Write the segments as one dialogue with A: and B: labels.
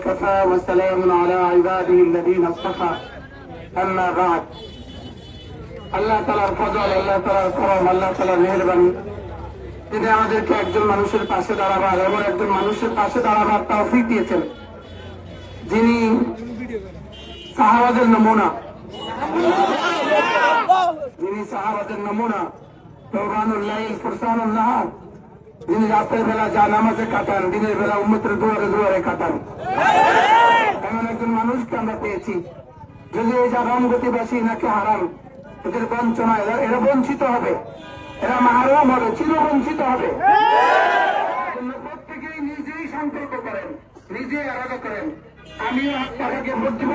A: وكفى وسلام على عباده الذين اصطفى أما بعد আল্লাহ তাআলার ফজল, আল্লাহ তাআলার করম, আল্লাহ তাআলার মেহেরবানি, তিনি আমাদেরকে একজন মানুষের পাশে দাঁড়াবার এবং একজন মানুষের পাশে দাঁড়াবার তৌফিক দিয়েছেন, যিনি সাহাবাদের নমুনা, যিনি সাহাবাদের নমুনা, তওবানুল লাইল ফুরসানুন নাহার, যিনি রাতের বেলা যা নামাজে কাটান, দিনের বেলা উম্মতের দুয়ারে দুয়ারে কাটান, এমন একজন মানুষকে আমরা পেয়েছি। যদি এই যা রামগতিবাসী নাকি হারাম, এদের বঞ্চনা, এরা বঞ্চিত হবে, এরা মাহরুম হবে, চিরবঞ্চিত হবে। প্রত্যেকেই নিজেই সংকল্প করেন, নিজেই আলাদা করেন, আমিও টাকাকে ভোট দিব,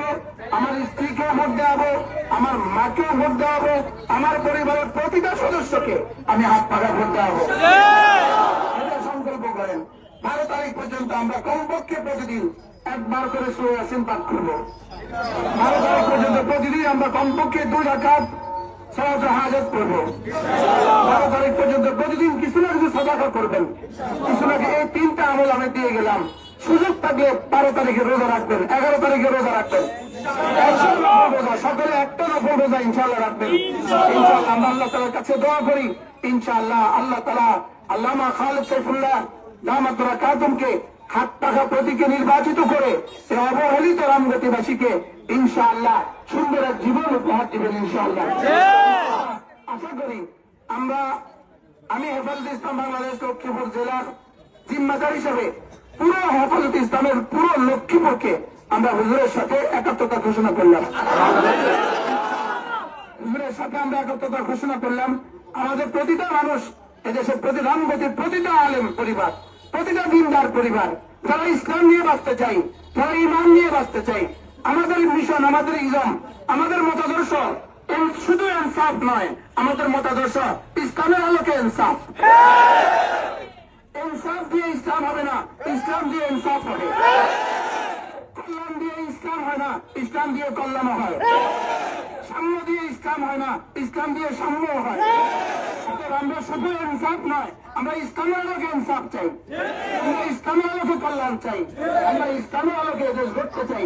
A: আমার স্ত্রীকে ভোট দেওয়াবো, আমার মাকেও ভোট দেওয়াবো, আমার পরিবারের প্রতিটা সদস্যকে আমি হাত পাকা ভোট দেওয়াবো। এটা সংকল্প করেন। 12 তারিখ পর্যন্ত আমরা কমপক্ষে প্রতিদিন একবার করে সূরা ইয়াসিন পাঠ করব। 12 তারিখ পর্যন্ত প্রতিদিন আমরা কমপক্ষে 2 রাকাত সালাতুল হাজাত করব। 12 তারিখ পর্যন্ত প্রতিদিন কিছু না কিছু সাদাকা করবেন, কিছু না কিছু। এই 3টা আমল আমি দিয়ে গেলাম। সুযোগ থাকলে 12 তারিখে রোজা রাখবেন, 11 তারিখে রোজা রাখবেন, সকলে একটা নফল রোজা ইনশাআল্লাহ রাখবেন। ইনশাআল্লাহ আমরা আল্লাহ তাআলার কাছে দোয়া করি, ইনশাআল্লাহ আল্লাহ তাআলা আল্লামা খালেদ সাইফুল্লাহ দামাত বারাকাতুহুকে হাত পাখা প্রতীকে নির্বাচিত করে এই অবহেলিত রামগতিবাসীকে ইনশাআল্লাহ সুন্দর এক জীবন উপহার দিবেন ইনশাআল্লাহ। আশা করি আমি হেফাজতে ইসলাম বাংলাদেশ লক্ষ্মীপুর জেলার জিম্মাদার হিসেবে পুরো হেফাজতে ইসলামের পুরো লক্ষ্মীপুরকে আমরা হুজুরের সাথে একাত্মতা ঘোষণা করলাম। হুজুরের সাথে আমরা একাত্মতা ঘোষণা করলাম। আমাদের প্রতিটা মানুষ, এদেশের প্রতি রামগতির প্রতিটা আলেম পরিবার, প্রতিটা দিনদার পরিবার, যারা ইসলাম নিয়ে বাঁচতে চাই, যারা ইমান নিয়ে বাঁচতে চাই, আমাদের মিশন, আমাদের ইজম, আমাদের মতাদর্শ শুধু ইনসাফ নয়, আমাদের মতাদর্শ ইসলামের আলোকে ইনসাফ। ইনসাফ দিয়ে ইসলাম হবে না, ইসলাম দিয়ে ইনসাফ হবে। কল্যাণ দিয়ে ইসলাম হয় না, ইসলাম দিয়ে কল্যাণ হয়। সাম্য দিয়ে ইসলাম হয় না, ইসলাম দিয়ে সাম্য হয়। আমরা শুধু ইনসাফ নয়, আমরা ইসলামের আলোকে ইনসাফ চাই, আমরা ইসলামের আলোকে কল্যাণ চাই, আমরা ইসলামের আলোকে দেশ গড়তে চাই।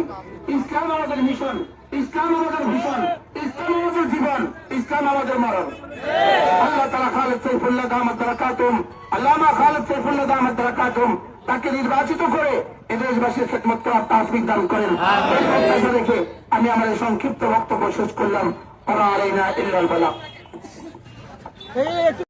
A: ইসলাম আমাদের মিশন, ইসলাম আমাদের ভীষণ, ইসলাম আমাদের জীবন, ইসলাম আমাদের মরণ। আল্লাহ তাআলা খালেদ সাইফুল্লাহ দামাত বারাকাতুহুম, আল্লামা খালেদ সাইফুল্লাহ দামাত বারাকাতুহুম তাকে নির্বাচিত করে এদেশবাসীর খেদমত করার তৌফিক দান করেন। এই প্রত্যাশা রেখে আমি আমার এই সংক্ষিপ্ত বক্তব্য শেষ করলাম। ওয়া আলাইনা ইল্লাল বালাগ।